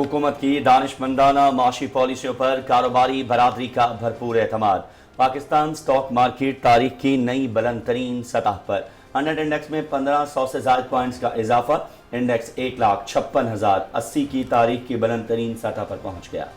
हुकूमत की दानिशमंदाना माशी पॉलिसियों पर कारोबारी बरादरी का भरपूर एतमाद। पाकिस्तान स्टॉक मार्केट तारीख की नई बुलंद तरीन सतह पर। 100 इंडेक्स में 1500 से ज्यादा पॉइंट्स का इजाफा। इंडेक्स 1,56,080 की तारीख की बुलंद तरीन सतह पर पहुंच गया।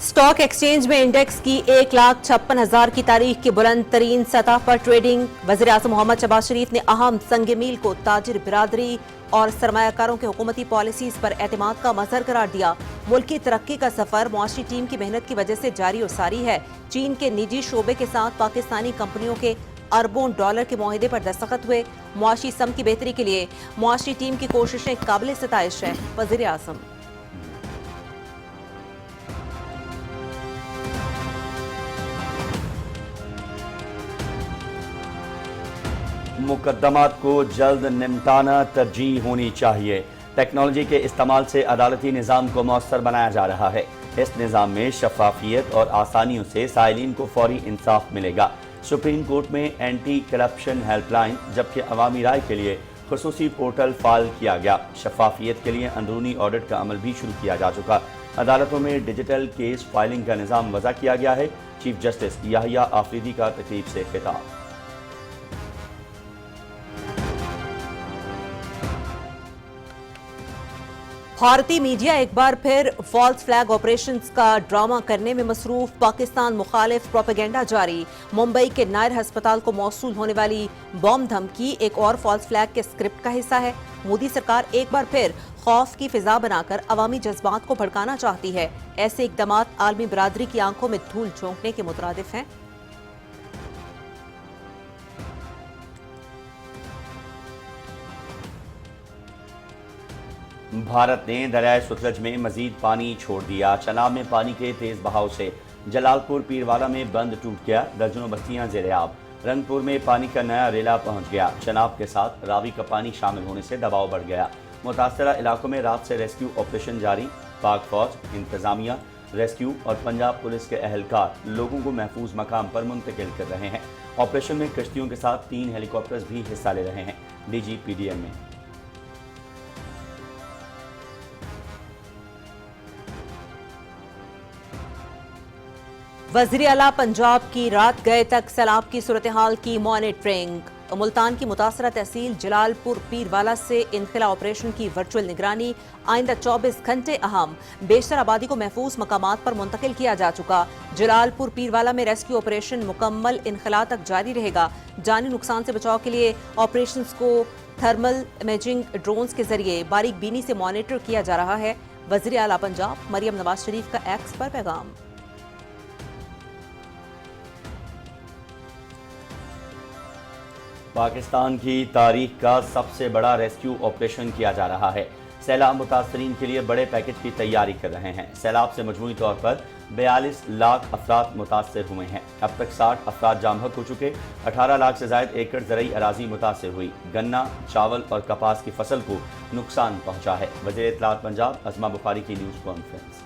स्टॉक एक्सचेंज में इंडेक्स की 1,56,000 की तारीख की बुलंद तरीन सतह पर ट्रेडिंग। वज़ीर आज़म मोहम्मद शहबाज शरीफ ने अहम संग मील को ताजिर बिरादरी और सरमायाकारों की हुकूमती पॉलिसीज पर एतमाद का मजहर करार दिया। मुल्क की तरक्की का सफर मुआशी टीम की मेहनत की वजह से जारी और सारी है। चीन के निजी शोबे के साथ पाकिस्तानी कंपनियों के अरबों डॉलर के मुआहिदे पर दस्तखत हुए। मुआशी सम की बेहतरी के लिए मुआशी टीम की कोशिशें काबिल सिताइश है। वज़ीर आज़म मुकदमात को जल्द निमटाना तरजीह होनी चाहिए। टेक्नोलॉजी के इस्तेमाल से अदालती निज़ाम को मौसर बनाया जा रहा है। इस निज़ाम में शफाफियत और आसानियों से साइलिन को फौरी इंसाफ मिलेगा। सुप्रीम कोर्ट में एंटी करप्शन हेल्पलाइन, जबकि अवामी राय के लिए खुसूसी पोर्टल फाल किया गया। शफाफियत के लिए अंदरूनी ऑडिट का अमल भी शुरू किया जा चुका। अदालतों में डिजिटल केस फाइलिंग का निज़ाम वज़ा किया गया है। चीफ जस्टिस याहिया आफरीदी का तकरीब से खिताब। भारतीय मीडिया एक बार फिर फॉल्स फ्लैग ऑपरेशंस का ड्रामा करने में मसरूफ। पाकिस्तान मुखालिफ प्रोपेगेंडा जारी। मुंबई के नायर अस्पताल को मौसूल होने वाली बॉम्ब धमकी एक और फॉल्स फ्लैग के स्क्रिप्ट का हिस्सा है। मोदी सरकार एक बार फिर खौफ की फिजा बनाकर अवामी जज्बात को भड़काना चाहती है। ऐसे इकदामात आलमी बरादरी की आंखों में धूल झोंकने के मुतरादिफ हैं। भारत ने दरियाए सतलज में मजीद पानी छोड़ दिया। चनाब में पानी के तेज बहाव से जलालपुर पीरवाला में बंद टूट गया। दर्जनों बस्तियां ज़ेर-ए-आब। रंगपुर में पानी का नया रेला पहुंच गया। चनाब के साथ रावी का पानी शामिल होने से दबाव बढ़ गया। मुतासरा इलाकों में रात से रेस्क्यू ऑपरेशन जारी। पाक फौज, इंतजामिया, रेस्क्यू और पंजाब पुलिस के अहलकार लोगों को महफूज मकाम पर मुंतकिल कर रहे हैं। ऑपरेशन में कश्तियों के साथ 3 हेलीकॉप्टर्स भी हिस्सा ले रहे हैं। डीजी पीडीएम में वज़ीर आला पंजाब की रात गए तक सैलाब की सूरत हाल की मॉनिटरिंग। मुल्तान की मुतासरा तहसील जलालपुर पीरवाला से इनखला ऑपरेशन की वर्चुअल निगरानी। आइंदा 24 घंटे अहम। बेशतर आबादी को महफूज मकामात पर मुंतकिल किया जा चुका। जलालपुर पीरवाला में रेस्क्यू ऑपरेशन मुकम्मल इनखला तक जारी रहेगा। जानी नुकसान से बचाव के लिए ऑपरेशन को थर्मल इमेजिंग ड्रोन्स के जरिए बारीक बीनी से मॉनिटर किया जा रहा है। वज़ीर आला पंजाब मरियम नवाज शरीफ का एक्स पर पैगाम। पाकिस्तान की तारीख का सबसे बड़ा रेस्क्यू ऑपरेशन किया जा रहा है। सैलाब मुतासरीन के लिए बड़े पैकेज की तैयारी कर रहे हैं। सैलाब से मजमूई तौर पर 42 लाख अफराद मुतासर हुए हैं। अब तक 60 अफराद जाम हक हो चुके। 18 लाख से ज्यादा एकड़ ज़रई अराजी मुतासर हुई। गन्ना, चावल और कपास की फसल को नुकसान पहुंचा है। वज़ीर इत्तलात पंजाब अज़मा बुखारी की न्यूज़ कॉन्फ्रेंस।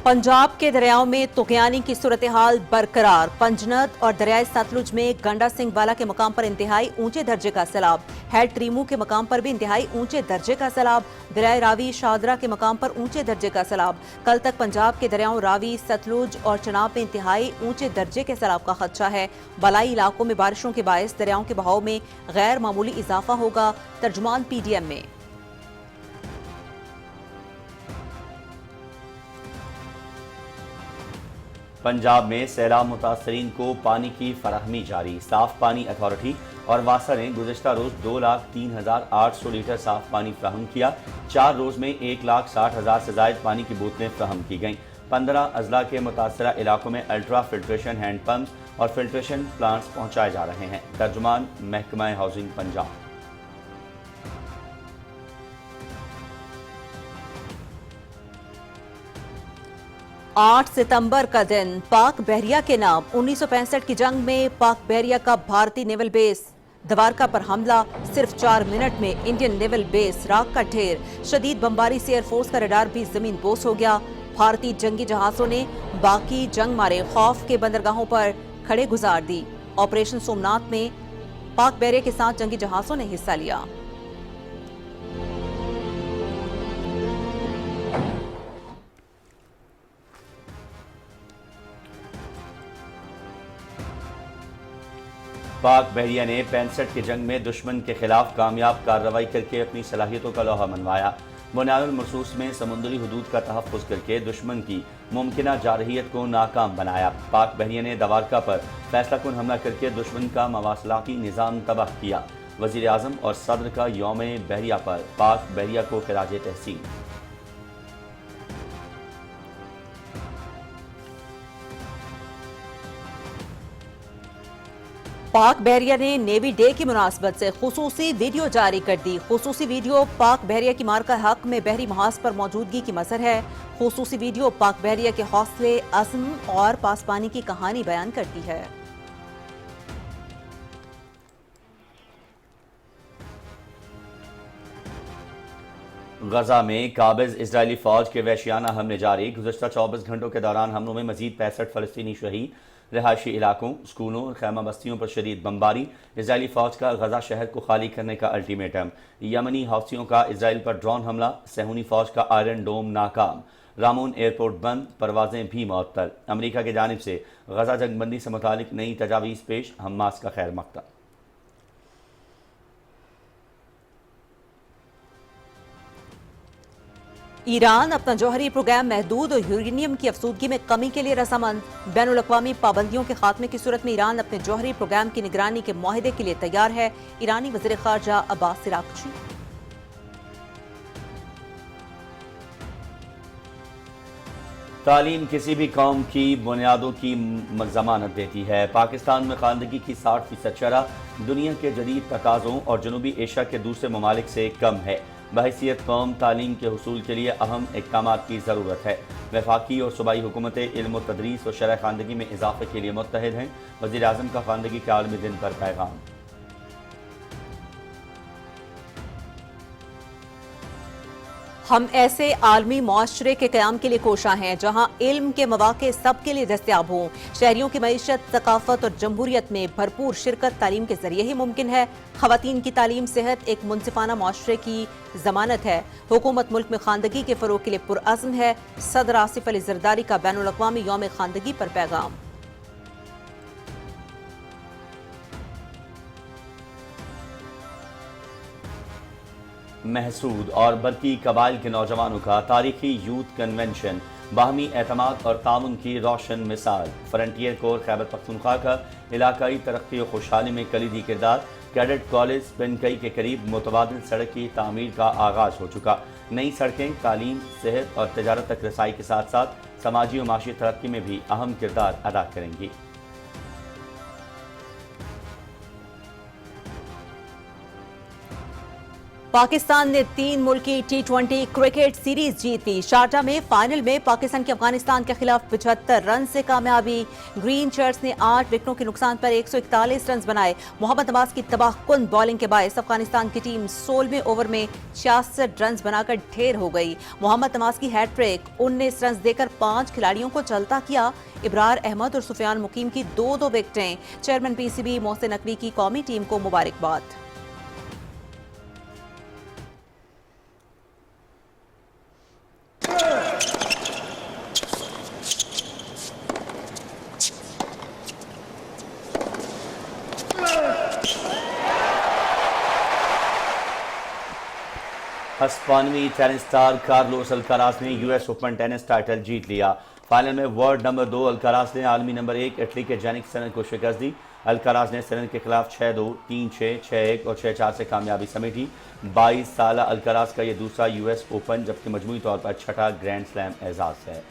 पंजाब के दरियाओं में तुगयानी की सूरत हाल बरकरार। पंजनद और दरियाए सतलुज में गंडा सिंह वाला के मकाम पर इंतहाई ऊंचे दर्जे का सैलाब। हेड ट्रीमू के मकाम पर भी इंतहाई ऊंचे दर्जे का सैलाब। दरियाए रावी शाहदरा के मकाम पर ऊंचे दर्जे का सैलाब। कल तक पंजाब के दरियाओं रावी, सतलुज और चनाब में इंतहाई ऊंचे दर्जे के सैलाब का खदशा है। बलाई इलाकों में बारिशों के बायस दरियाओं के बहाव में गैर मामूली इजाफा होगा। तर्जुमान पीडीएम में पंजाब में सैलाब मुतासरीन को पानी की फराहमी जारी। साफ पानी अथॉरिटी और वासा ने गुज़िश्ता रोज 2,03,800 लीटर साफ पानी फ्राहम किया। 4 रोज में 1,60,000 से ज्यादा पानी की बोतलें फ्राहम की गईं। 15 अजला के मुतासरा इलाकों में अल्ट्रा फिल्ट्रेशन हैंड पंप्स और फिल्ट्रेशन प्लांट्स पहुंचाए जा रहे हैं। तर्जुमान महकमा हाउसिंग पंजाब। 8 सितंबर का दिन पाक बहरिया के नाम। 1965 की जंग में पाक बहरिया का भारतीय नेवल बेस द्वारका पर हमला। सिर्फ 4 मिनट में इंडियन नेवल बेस राख का ढेर। शदीद बमबारी से एयरफोर्स का रडार भी जमीन बोस हो गया। भारतीय जंगी जहाजों ने बाकी जंग मारे खौफ के बंदरगाहों पर खड़े गुजार दी। ऑपरेशन सोमनाथ में पाक बैरिया के साथ जंगी जहाजों ने हिस्सा लिया। पाक बहरिया ने 65 की जंग में दुश्मन के खिलाफ कामयाब कार्रवाई करके अपनी सलाहियतों का लोहा मनवाया। बुनियादुल मरसूस में समुद्री हदूद का तहफ़्फ़ुज़ करके दुश्मन की मुमकिना जारहियत को नाकाम बनाया। पाक बहरिया ने दवारका पर फैसलाकुन हमला करके दुश्मन का मवासलाती निज़ाम तबाह किया। वज़ीर आज़म और सदर का यौम बहरिया पर पाक बहरिया को खिराज तहसीन। पाक बहरिया ने नेवी डे की मुनासबत से खुसूसी वीडियो जारी कर दी। खुसूसी वीडियो पाक बहरिया की मार्का हक में बहरी महाज पर मौजूदगी की मज़हर है। खुसूसी वीडियो पाक बहरिया के हौसले, अज़्म और पासबानी की कहानी बयान करती है। गजा में काबिज इजरायली फौज के वहशियाना हमले जारी। गुज़श्ता 24 घंटों के दौरान हमलों में मजीद 65 फ़लस्तीनी शहीद। रिहायशी इलाकों, स्कूलों और खैमा बस्तियों पर शदीद बमबारी। इजरायली फौज का गजा शहर को खाली करने का अल्टीमेटम। यमनी हौसियों का इजराइल पर ड्रोन हमला। सहूनी फौज का आयरन डोम नाकाम। रामून एयरपोर्ट बंद, परवाजें भी मअतल। अमरीका की जानिब से गजा जंगबंदी से मुतालिक नई तजावीज़ पेश। हमास का खैर मकदम। ईरान अपना जौहरी प्रोग्राम महदूद और यूरेनियम की अफसूदगी में कमी के लिए रजामंद। बैनुल अक़वामी पाबंदियों के खात्मे की सूरत में ईरान अपने जौहरी प्रोग्राम की निगरानी के मुआहदे के लिए तैयार है। ईरानी वज़ीर ख़ारजा अब्बास अराग़ची। तालीम किसी भी कौम की बुनियादों की जमानत देती है। पाकिस्तान में खानदगी की 60% शरह दुनिया के जदीद तकाज़ों और जनूबी एशिया के दूसरे ममालिक से कम है। बहैसियत कौम तालीम के हुसूल के लिए अहम इक़दामात की ज़रूरत है। वफाकी और सूबाई हुकूमतें इल्म व तदरीस और शरह खानदगी में इजाफे के लिए मुत्तहिद हैं। वज़ीर आज़म का खानदगी के आलमी दिन पर पैगाम। हम ऐसे आलमी मुआशरे के क़याम के लिए कोशा हैं जहाँ इल्म के मौक़े सबके लिए दस्तयाब हों। शहरियों की मईशत, सकाफत और जमहूरियत में भरपूर शिरकत तालीम के जरिए ही मुमकिन है। ख़वातीन की तालीम सेहत एक मुनसिफाना मुआशरे की जमानत है। हुकूमत मुल्क में खानदगी के फ़रोग़ के लिए पुरअज़्म है। सदर आसिफ अली ज़रदारी का बैनुल अक़वामी यौम खानदगी पर पैगाम। महसूद और बरकी कबाइल के नौजवानों का तारीखी यूथ कन्वेंशन बाहमी एतमाद और ताउन की रोशन मिसाल। फ्रंटियर कोर खैबर पख्तूनख्वा का इलाकाई तरक्की और खुशहाली में कलीदी किरदार। कैडेट कॉलेज पिनकई के करीब मुतबादिल सड़क की तामीर का आगाज हो चुका। नई सड़कें तालीम, सेहत और तजारत तक रसाई के साथ साथ समाजी और माशी तरक्की में भी अहम किरदार अदा करेंगी। पाकिस्तान ने 3 मुल्की T20 क्रिकेट सीरीज जीत ली। शारजा में फाइनल में पाकिस्तान की अफगानिस्तान के खिलाफ 75 रन से कामयाबी। ग्रीन शर्ट्स ने 8 विकेटों के नुकसान पर 141 रन बनाए। मोहम्मद नवाज की तबाहकुन बॉलिंग के बायस अफगानिस्तान की टीम 16वें ओवर में 66 रन बनाकर ढेर हो गई। मोहम्मद नवाज की हैट्रिक 19 रन देकर 5 खिलाड़ियों को चलता किया। इब्रार अहमद और सुफियान मुकीम की 2-2 विकेटें। चेयरमैन PCB मोहसिन नकवी की कौमी टीम को मुबारकबाद। हिस्पानवी टेनिस स्टार कार्लोस अल्काराज ने US ओपन टेनिस टाइटल जीत लिया। फाइनल में वर्ल्ड नंबर 2 अल्काराज ने आलमी नंबर 1 इटली के जेनिक सिनर को शिकस्त दी। अल्काराज ने सिनर के खिलाफ 6-2, 3-6, 6-1 और 6-4 से कामयाबी समेटी। 22 साल अल्काराज का यह दूसरा US ओपन जबकि मजमूई तौर पर छठा ग्रैंड स्लैम एजाज है।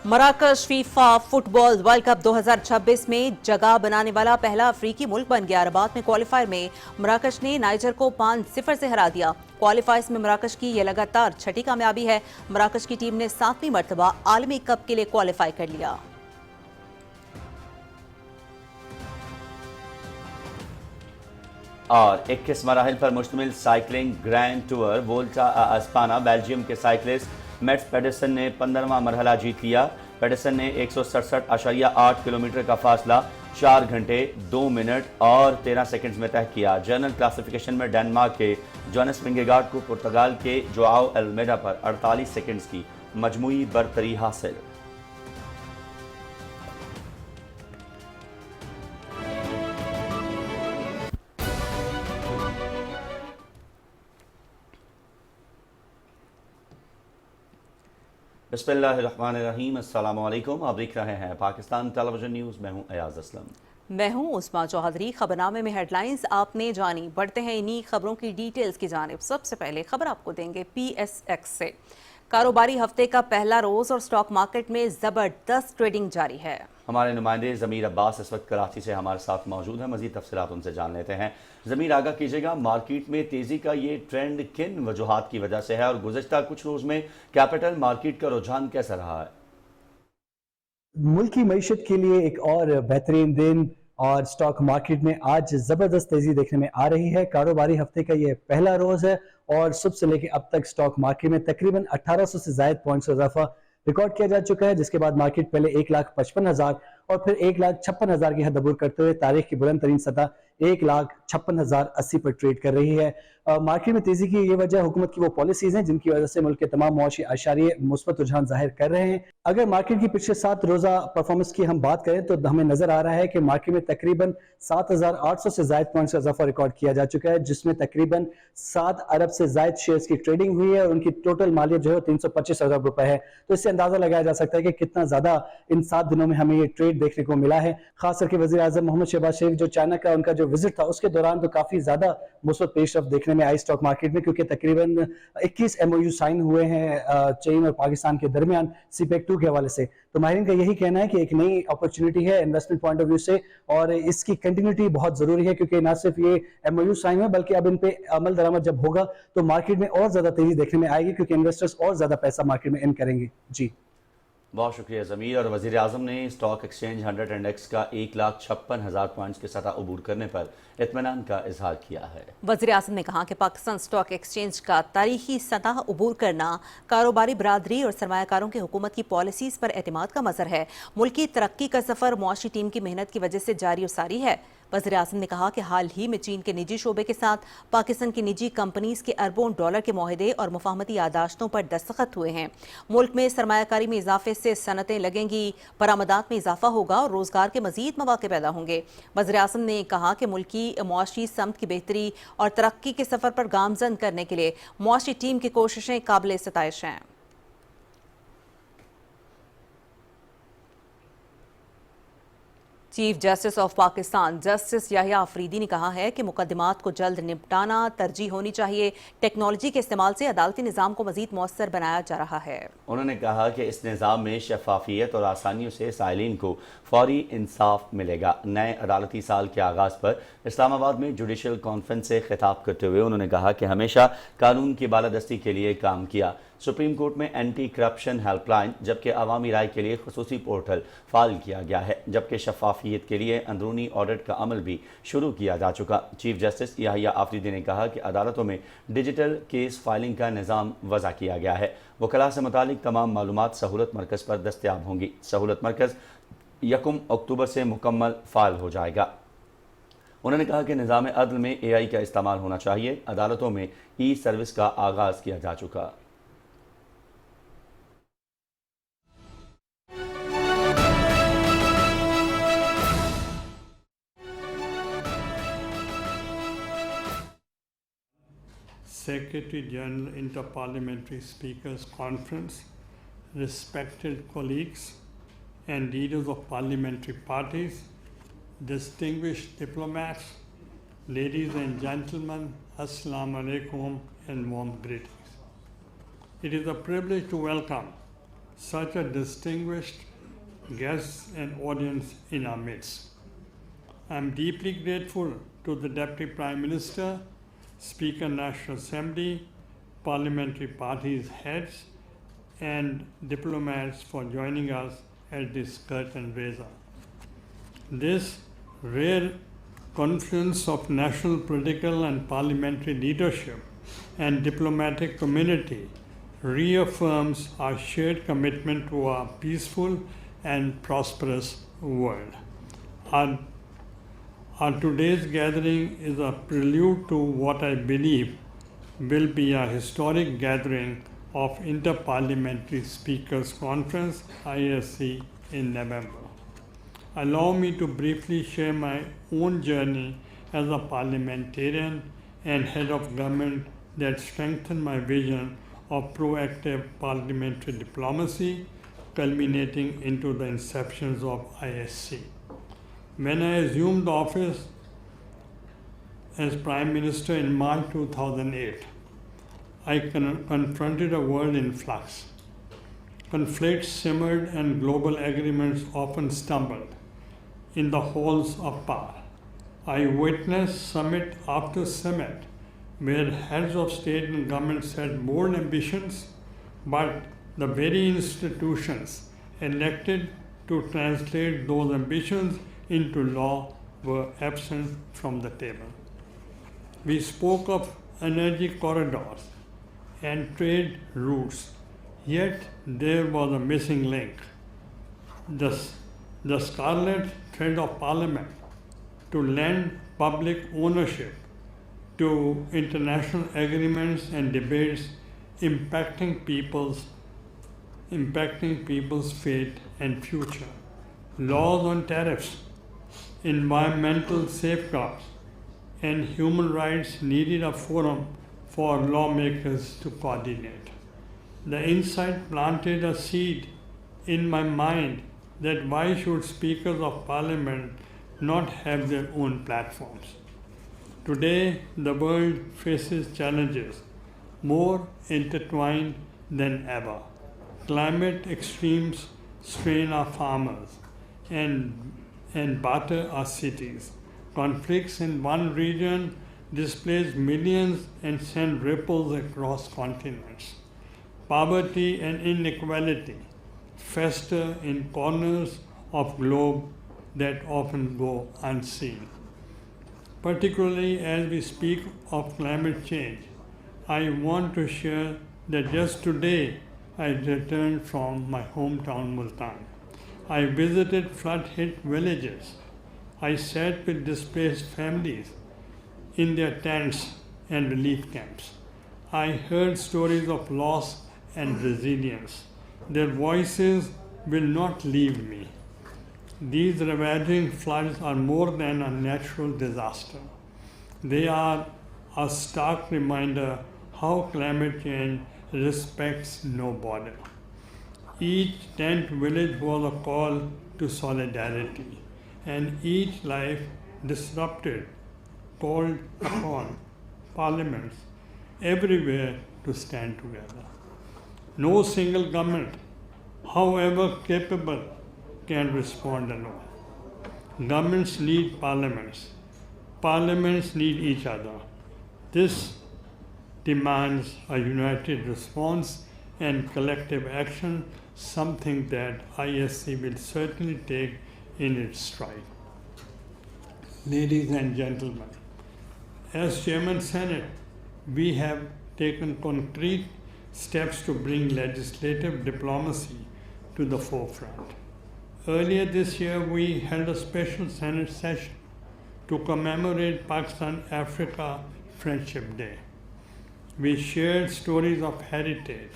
मराकश फीफा फुटबॉल वर्ल्ड कप 2026 में जगह बनाने वाला पहला अफ्रीकी मुल्क बन गया। रबात में क्वालिफायर में मराकश ने नाइजर को 5-0 से हरा दिया। क्वालिफायर्स में मराकश की यह लगातार छठी कामयाबी है। मराकश की टीम ने 7वीं मर्तबा आलमी कप के लिए क्वालिफाई कर लिया। और 21 मराहिल पर मुश्तमिल साइकिलिंग ग्रैंड टूर वोल्टा आ अस्पाना बेल्जियम के साइकिलिस्ट मैट्स पेडरसन ने 15वां मरहला जीत लिया। पेडरसन ने 167.8 किलोमीटर का फासला 4 घंटे 2 मिनट और 13 सेकंड्स में तय किया। जनरल क्लासिफिकेशन में डेनमार्क के जोनास विंगेगार्ड को पुर्तगाल के जोआओ अल्मेडा पर 48 सेकंड्स की मजमूई बरतरी हासिल। बिस्मिल्लाहिर्रहमानिर्रहीम, अस्सलाम वालेकुम। आप देख रहे हैं पाकिस्तान टेलीविजन न्यूज़। मैं हूं अयाज असलम। मैं हूं उस्मा चौधरी। खबरनामे में हेडलाइंस आपने जानी, बढ़ते हैं इन्हीं खबरों की डिटेल्स की जानिब। सबसे पहले खबर आपको देंगे PSX से। कारोबारी हफ्ते का पहला रोज और स्टॉक मार्केट में जबरदस्त ट्रेडिंग जारी है। हमारे नुमाइंदे ज़मीर अब्बास इस वक्त कराची से हमारे साथ मौजूद हैं। मज़ीद तफसीलात उनसे जान लेते हैं। ज़मीर, आगाह कीजिएगा, मार्केट में तेज़ी का ये ट्रेंड किन वजूहात की वजह से है और गुज़श्ता कुछ रोज़ में कैपिटल मार्केट का रुझान कैसा रहा है? मुल्क की मईशत के लिए एक और बेहतरीन दिन और स्टॉक मार्केट में आज जबरदस्त तेजी देखने में आ रही है। कारोबारी हफ्ते का ये पहला रोज है और सुबह से लेकर अब तक स्टॉक मार्केट में तकरीबन 1800 से ज्यादा पॉइंट्स का इजाफा रिकॉर्ड किया जा चुका है, जिसके बाद मार्केट पहले 1,55,000 और फिर 1,56,000 की हद अबूर करते हुए तारीख की बुलंद तरीन सतह 1,56,080 पर ट्रेड कर रही है। मार्केट में तेजी की ये वजह हुकूमत की वो पॉलिसीज हैं जिनकी वजह से मुल्क के तमाम मुआशी अशारिये मुस्बत रुझान जाहिर कर रहे हैं। अगर मार्केट की पिछले 7 रोजा परफॉर्मेंस की हम बात करें तो हमें नजर आ रहा है कि मार्केट में तकरीबन 7,800 से ज्यादा पॉइंट्स का इजाफा रिकॉर्ड किया जा चुका है, जिसमें तकरीबन 7 अरब से ज्यादा शेयर्स की ट्रेडिंग हुई है और उनकी टोटल मालियत जो है 325 अरब रुपए है। तो इससे अंदाजा लगाया जा सकता है कि कितना ज्यादा इन 7 दिनों में हमें ये ट्रेड देखने को मिला है। खास करके वजीर आजम मोहम्मद शहबाज शरीफ जो चाइना का उनका जो विजिट था उसके दौरान तो काफी ज्यादा मुस्बत पेशरफ्त देखने में आई स्टॉक मार्केट में, क्योंकि तकरीबन 21 MOU साइन हुए हैं चीन और पाकिस्तान के दरमियान CPEC 2 के हवाले से। तो माहिरीन का यही कहना है कि एक नई अपॉर्चुनिटी है इन्वेस्टमेंट पॉइंट ऑफ व्यू से और इसकी कंटिन्यूटी बहुत जरूरी है, क्योंकि न सिर्फ ये MOU साइन है बल्कि अब इन पे अमल दरामद जब होगा तो मार्केट में और ज्यादा तेजी देखने में आएगी, क्योंकि इन्वेस्टर्स और ज्यादा पैसा मार्केट में इन करेंगे। जी बहुत शुक्रिया ज़मीर। और वज़ीर आज़म ने स्टॉक एक्सचेंज 100 इंडेक्स का 1,56,000 पॉइंट्स के सतह अबूर करने पर इत्मीनान का इजहार किया है। वज़ीर आज़म ने कहा कि पाकिस्तान स्टॉक एक्सचेंज का तारीखी सतह अबूर करना कारोबारी बरादरी और सरमायाकारों की हुकूमत की पॉलिसीज पर एतमाद का मज़हर है। मुल्क की तरक्की का सफ़र मुआशी टीम की मेहनत की वजह से जारी और सारी है। वज़ीर आज़म ने कहा कि हाल ही में चीन के निजी शोबे के साथ पाकिस्तान की निजी कंपनीज के अरबों डॉलर के मुआहदे और मुफाहमती यादाश्तों पर दस्तखत हुए हैं। मुल्क में सरमायाकारी में इजाफे से सनतें लगेंगी, बरामदात में इजाफा होगा और रोजगार के मजीद मौके पैदा होंगे। वज़ीर आज़म ने कहा कि मुल्क की मुआशी समत की बेहतरी और तरक्की के सफर पर गामजन करने के लिए मुआशी टीम की कोशिशें काबिल सताइश हैं। Chief justice of Pakistan justice Yahya Afridi ने कहा है कि मुकदमात को जल्द निपटाना तरजीह होनी चाहिए। टेक्नोलॉजी के इस्तेमाल से अदालती निज़ाम को मजीद मौसर बनाया जा रहा है। उन्होंने कहा कि इस निज़ाम में शफाफियत और आसानियों से साइलिन को फौरी इंसाफ मिलेगा। नए अदालती साल के आगाज़ पर इस्लामाबाद में जुडिशल कॉन्फ्रेंस से खिताब करते हुए उन्होंने कहा कि हमेशा कानून की बालादस्ती के लिए काम किया। सुप्रीम कोर्ट में एंटी करप्शन हेल्पलाइन जबकि अवामी राय के लिए खसूसी पोर्टल फाल किया गया है, जबकि शफाफियत के लिए अंदरूनी ऑडिट का अमल भी शुरू किया जा चुका। चीफ जस्टिस याहिया अफरीदी ने कहा कि अदालतों में डिजिटल केस फाइलिंग का निज़ाम वज़ा किया गया है। वकला से मुतालिक तमाम मालूमात सहूलत मरकज़ पर दस्तयाब होंगी। सहूलत मरकज़ 1 अक्टूबर से मुकम्मल फ़ाल हो जाएगा। उन्होंने कहा कि निज़ाम अदल में AI का इस्तेमाल होना चाहिए। अदालतों में सर्विस का आगाज़ किया जा चुका। Secretary General Interparliamentary Speakers Conference, respected colleagues and leaders of parliamentary parties, distinguished diplomats, ladies and gentlemen, Assalamu alaikum and warm greetings. It is a privilege to welcome such a distinguished guests and audience in our midst. I am deeply grateful to the Deputy Prime Minister, Speaker National Assembly, parliamentary parties heads and diplomats for joining us at this curtain raiser. This rare Conference of National Political and Parliamentary Leadership and Diplomatic Community reaffirms our shared commitment to a peaceful and prosperous world. Our today's gathering is a prelude to what I believe will be a historic gathering of Interparliamentary Speakers Conference ISC in November. Allow me to briefly share my own journey as a parliamentarian and head of government that strengthened my vision of proactive parliamentary diplomacy, culminating into the inceptions of ISC. When I assumed office as Prime Minister in March 2008, I confronted a world in flux. Conflicts simmered and global agreements often stumbled in the halls of power. I witnessed summit after summit where heads of state and government set bold ambitions, but the very institutions elected to translate those ambitions into law were absent from the table. We spoke of energy corridors and trade routes, yet there was a missing link. The scarlet thread of Parliament to lend public ownership to international agreements and debates impacting people's fate and future. Laws on tariffs, environmental safeguards, and human rights needed a forum for lawmakers to coordinate. The insight planted a seed in my mind that why should speakers of parliament not have their own platforms? Today, the world faces challenges more intertwined than ever. Climate extremes strain our farmers and batter our cities. Conflicts in one region displace millions and send ripples across continents. Poverty and inequality fester in corners of globe that often go unseen. Particularly as we speak of climate change, I want to share that just today I returned from my hometown Multan. I visited flood-hit villages. I sat with displaced families in their tents and relief camps. I heard stories of loss and resilience. Their voices will not leave me. These ravaging floods are more than a natural disaster. They are a stark reminder how climate change respects no border. Each tent village was a call to solidarity, and each life disrupted called upon parliaments everywhere to stand together. No single government, however capable, can respond alone. Governments need parliaments. Parliaments need each other. This demands a united response and collective action, something that ISC will certainly take in its stride. Ladies and gentlemen, as Chairman Senate, we have taken concrete steps to bring legislative diplomacy to the forefront. Earlier this year, we held a special Senate session to commemorate Pakistan-Africa Friendship Day. We shared stories of heritage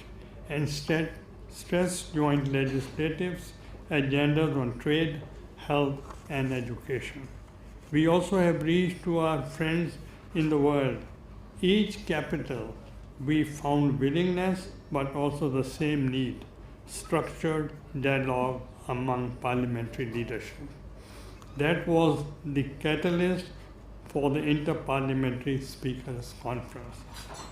and stressed joint legislative agendas on trade, health, and education. We also have reached to our friends in the world. Each capital, we found willingness, but also the same need, structured dialogue among parliamentary leadership. That was the catalyst for the Interparliamentary Speakers Conference.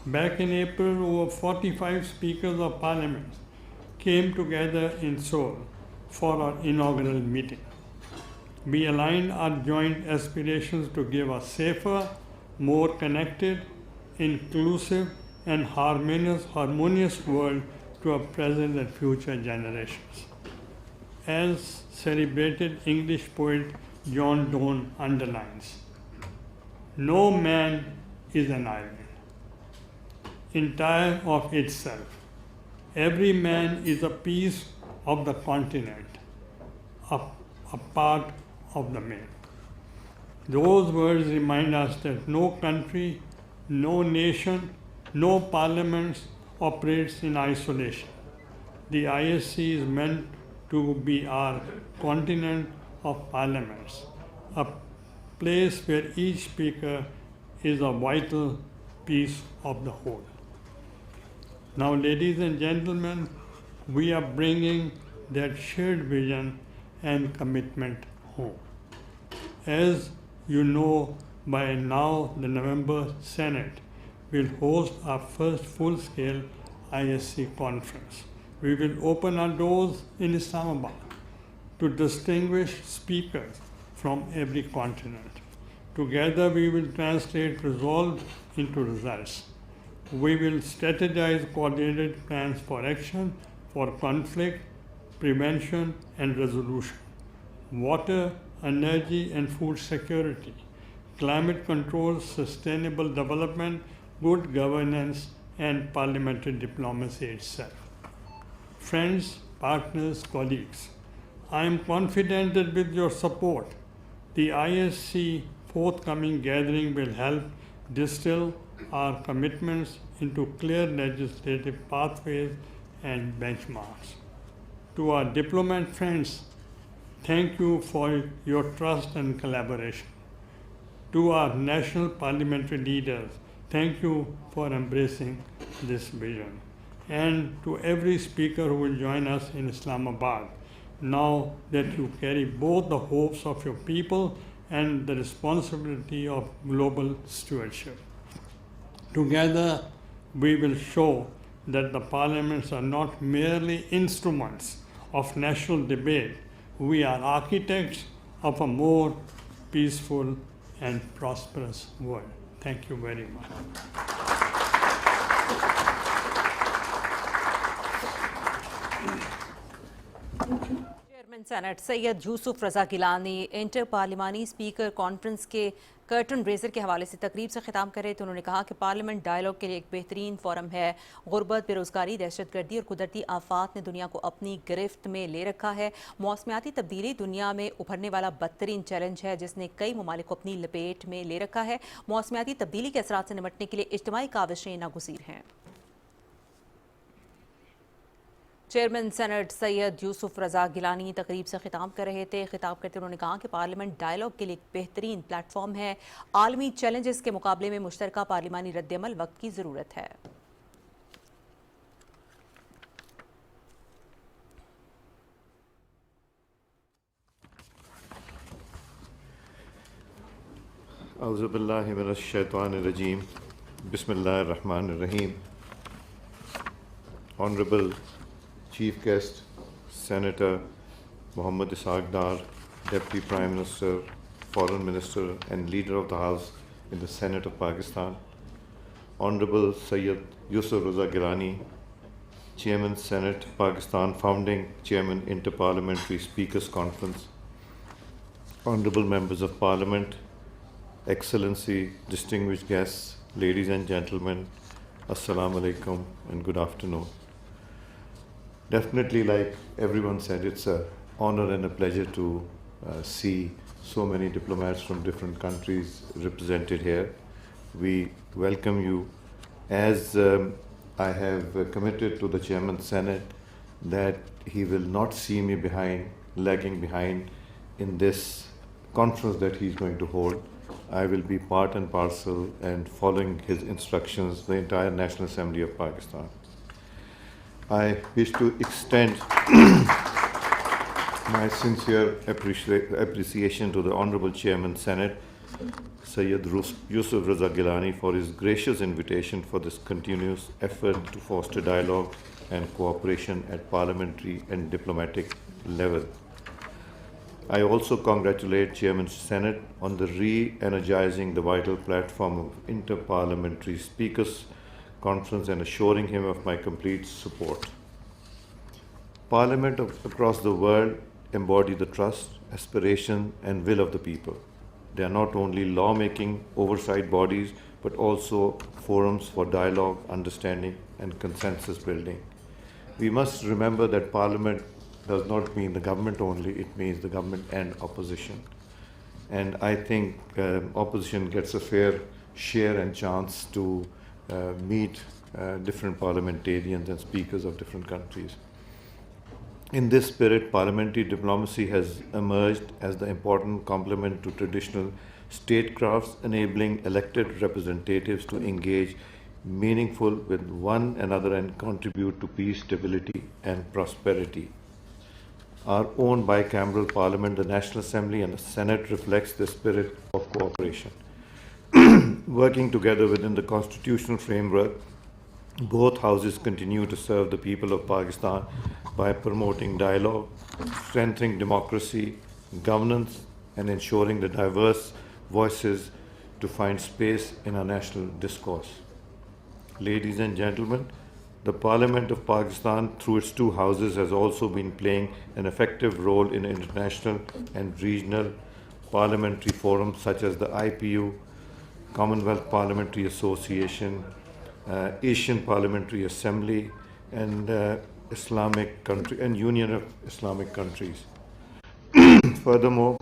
Back in April, over 45 speakers of parliament came together in Seoul for our inaugural meeting. We aligned our joint aspirations to give a safer, more connected, inclusive, and harmonious world to our present and future generations. As celebrated English poet John Donne underlines, No man is an island, entire of itself. Every man is a piece of the continent, a part of the man. Those words remind us that no country, no nation, no parliament operates in isolation. The ISC is meant to be our continent of parliaments, a place where each speaker is a vital piece of the whole. Now, ladies and gentlemen, we are bringing that shared vision and commitment home. As you know by now, the November Senate will host our first full-scale ISC conference. We will open our doors in Islamabad to distinguished speakers from every continent. Together we will translate resolve into results. We will strategize coordinated plans for action, for conflict, prevention and resolution, water, energy and food security, climate control, sustainable development, good governance and parliamentary diplomacy itself. Friends, partners, colleagues, I am confident that with your support, the ISC forthcoming gathering will help distill our commitments into clear legislative pathways and benchmarks. To our diplomat friends, thank you for your trust and collaboration. To our national parliamentary leaders, thank you for embracing this vision. And to every speaker who will join us in Islamabad, now that you carry both the hopes of your people and the responsibility of global stewardship. Together, we will show that the parliaments are not merely instruments of national debate. We are architects of a more peaceful and prosperous world. Thank you very much. Chairman senate Syed Yusuf Raza Gilani inter पार्लिमानी speaker conference के curtain raiser के हवाले से तकरीब से खिताब कर रहे थे। उन्होंने कहा कि पार्लियामेंट डायलॉग के लिए एक बेहतरीन फोरम है। गुर्बत, बेरोजगारी, दहशतगर्दी और कुदरती आफात ने दुनिया को अपनी गिरफ्त में ले रखा है। मौसमियाती तब्दीली दुनिया में उभरने वाला बदतरीन चैलेंज है जिसने कई ममालिक को अपनी लपेट में ले रखा है। मौसमियाती तब्दीली के असरात से निपटने के लिए इज्तिमाई काविशें नागुज़ीर हैं। चेयरमैन सेनेट सैयद यूसुफ रजा गिलानी तकरीब से खिताब कर रहे थे। खिताब करते उन्होंने कहा कि पार्लियामेंट डायलॉग के लिए एक बेहतरीन प्लेटफॉर्म है। आलमी चैलेंजेस के मुकाबले में मुश्तरका पार्लिमानी रद्दअमल वक्त की ज़रूरत है। औज़ु बिल्लाहि मिनश शैतानिर रजीम, बिस्मिल्लाहिर रहमानिर रहीम। Honorable Chief Guest, Senator Muhammad Ishaq Dar, Deputy Prime Minister, Foreign Minister and Leader of the House in the Senate of Pakistan, Honorable Sayyid Yusuf Raza Gilani, Chairman Senate Pakistan, Founding Chairman Interparliamentary Speakers Conference, Honorable Members of Parliament, Excellency, distinguished guests, ladies and gentlemen, Assalamu alaikum and good afternoon. Definitely, like everyone said, it's an honor and a pleasure to see so many diplomats from different countries represented here. We welcome you. As I have committed to the Chairman Senate that he will not see me lagging behind in this conference that he's going to hold. I will be part and parcel and following his instructions, the entire National Assembly of Pakistan. I wish to extend my sincere appreciation to the Honorable Chairman Senate, Sayyid Yusuf Raza Gilani, for his gracious invitation for this continuous effort to foster dialogue and cooperation at parliamentary and diplomatic level. I also congratulate Chairman Senate on the re-energizing the vital platform of Interparliamentary Speakers Conference and assuring him of my complete support. Parliament across the world embody the trust, aspiration and will of the people. They are not only lawmaking oversight bodies, but also forums for dialogue, understanding, and consensus building. We must remember that Parliament does not mean the government only, it means the government and opposition. And I think opposition gets a fair share and chance to meet different parliamentarians and speakers of different countries. In this spirit, parliamentary diplomacy has emerged as the important complement to traditional statecrafts, enabling elected representatives to engage meaningful with one another and contribute to peace, stability, and prosperity. Our own bicameral parliament, the National Assembly and the Senate, reflects the spirit of cooperation. Working together within the constitutional framework, both houses continue to serve the people of Pakistan by promoting dialogue, strengthening democracy, governance, and ensuring the diverse voices to find space in our national discourse. Ladies and gentlemen, the Parliament of Pakistan, through its two houses, has also been playing an effective role in international and regional parliamentary forums such as the IPU, Commonwealth Parliamentary Association, Asian Parliamentary Assembly, and Union of Islamic Countries. Furthermore,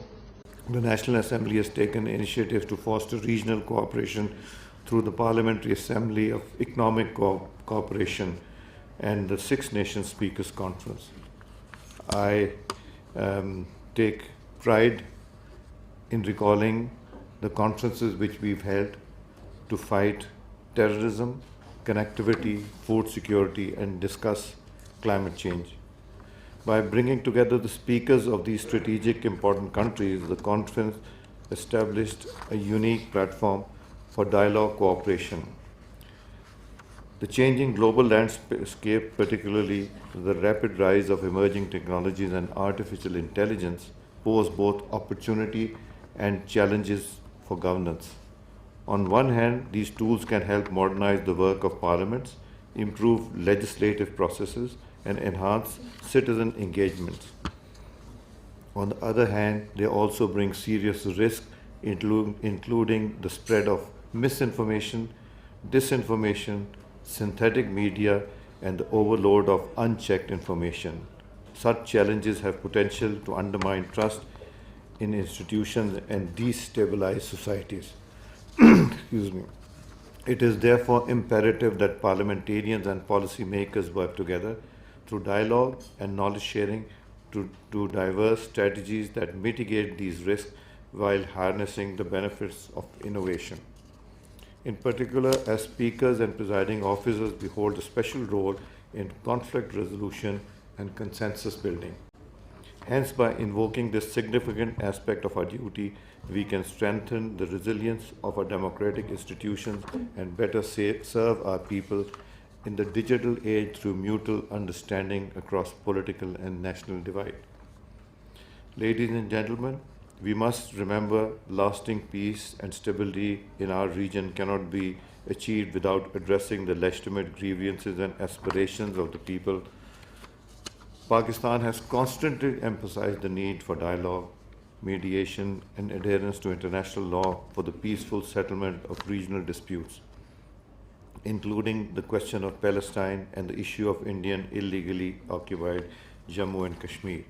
the National Assembly has taken initiatives to foster regional cooperation through the Parliamentary Assembly of Economic Cooperation and the Six Nations Speakers Conference. I take pride in recalling the conferences which we've held to fight terrorism, connectivity, food security, and discuss climate change. By bringing together the speakers of these strategic important countries, the conference established a unique platform for dialogue cooperation. The changing global landscape, particularly the rapid rise of emerging technologies and artificial intelligence, pose both opportunity and challenges for governance. On one hand, these tools can help modernize the work of parliaments, improve legislative processes, and enhance citizen engagement. On the other hand, they also bring serious risks, including the spread of misinformation, disinformation, synthetic media, and the overload of unchecked information. Such challenges have potential to undermine trust in institutions and destabilize societies. Excuse me. It is therefore imperative that parliamentarians and policymakers work together through dialogue and knowledge sharing to diverse strategies that mitigate these risks while harnessing the benefits of innovation. In particular, as speakers and presiding officers, we hold a special role in conflict resolution and consensus building. Hence, by invoking this significant aspect of our duty, we can strengthen the resilience of our democratic institutions and better serve our people in the digital age through mutual understanding across political and national divide. Ladies and gentlemen, we must remember lasting peace and stability in our region cannot be achieved without addressing the legitimate grievances and aspirations of the people. Pakistan has constantly emphasized the need for dialogue, mediation, and adherence to international law for the peaceful settlement of regional disputes, including the question of Palestine and the issue of Indian illegally occupied Jammu and Kashmir.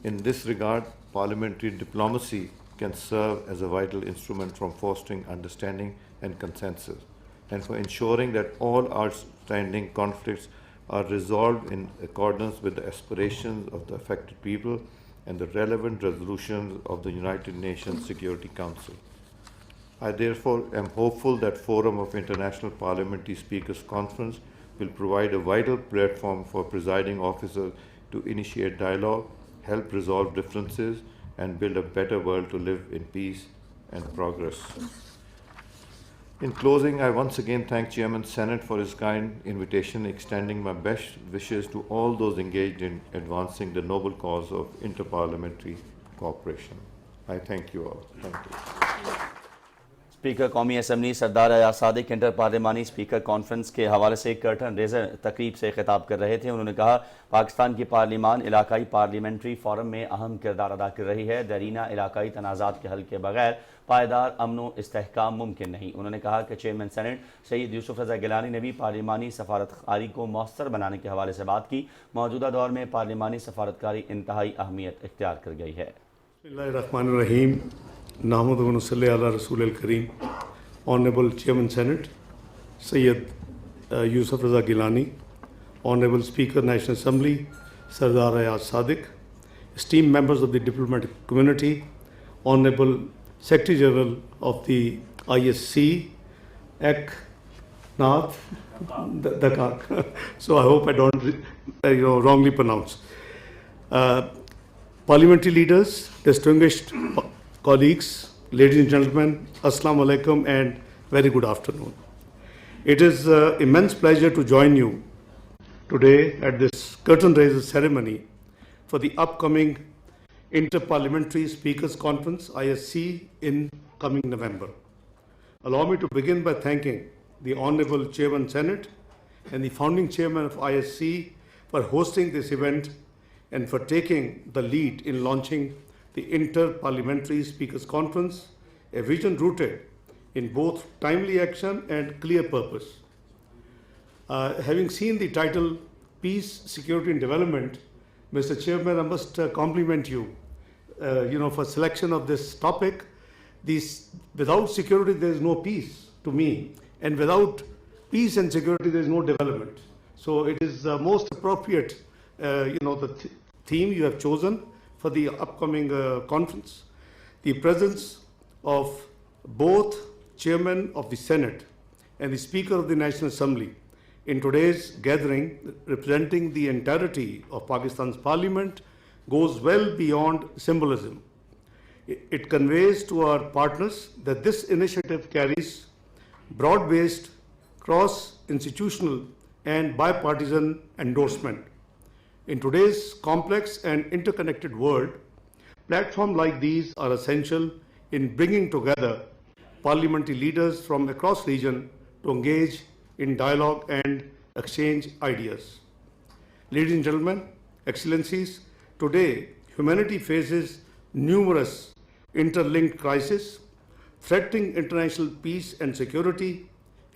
In this regard, parliamentary diplomacy can serve as a vital instrument for fostering understanding and consensus, and for ensuring that all outstanding conflicts are resolved in accordance with the aspirations of the affected people and the relevant resolutions of the United Nations Security Council. I therefore am hopeful that Forum of International Parliamentary Speakers Conference will provide a vital platform for presiding officers to initiate dialogue, help resolve differences, and build a better world to live in peace and progress. In closing, I once again thank Chairman Senate for his kind invitation, extending my best wishes to all those engaged in advancing the noble cause of interparliamentary cooperation. I thank you all. Thank you. Speaker कौमी assembly Sardar Ayaz Sadiq inter पार्लिमानी speaker conference के हवाले से curtain raiser तकरीब से खिताब कर रहे थे। उन्होंने कहा, पाकिस्तान की पार्लिमान इलाकाई पार्लियामेंट्री फोरम में अहम किरदार अदा कर रही है। दरीना इलाकाई तनाज़ात के हल के बगैर पायदार अमन व इस्तेहकाम मुमकिन नहीं। उन्होंने कहा कि चेयरमैन सेनेट सैयद यूसुफ रज़ा गिलानी ने भी पार्लिमानी सफारतकारी को मौसर बनाने के हवाले से बात की। मौजूदा दौर में पार्लिमानी सफारतकारी इंतहाई अहमियत इख्तियार कर गई है। बिस्मिल्लाहिर्रहमानिर्रहीम, नाहमदुहु व नसल्ली अला रसूलिल करीम। Honorable Chairman Senate Sayyid Yusuf Raza Gilani, Honorable Speaker National Assembly Sardar Ayaz Sadiq, esteemed members of the diplomatic community, Honorable Secretary General of the ISC, Ek Nath Dakak. So I hope I don't wrongly pronounce. Parliamentary leaders, distinguished colleagues, ladies and gentlemen, Assalamu alaikum and very good afternoon. It is an immense pleasure to join you today at this curtain raiser ceremony for the upcoming Inter-Parliamentary Speakers Conference ISC in coming November. Allow me to begin by thanking the Honorable Chairman Senate and the founding chairman of ISC for hosting this event and for taking the lead in launching the Inter-Parliamentary Speakers Conference, a vision rooted in both timely action and clear purpose. Having seen the title Peace, Security and Development, Mr. Chairman, I must compliment you, for selection of this topic. Without security, there is no peace to me, and without peace and security, there is no development. So it is the most appropriate, the theme you have chosen for the upcoming conference. The presence of both Chairman of the Senate and the Speaker of the National Assembly in today's gathering, representing the entirety of Pakistan's Parliament, goes well beyond symbolism. It conveys to our partners that this initiative carries broad-based, cross-institutional and bipartisan endorsement. In today's complex and interconnected world, platforms like these are essential in bringing together parliamentary leaders from across region to engage in dialogue and exchange ideas. Ladies and gentlemen, Excellencies, today humanity faces numerous interlinked crises threatening international peace and security,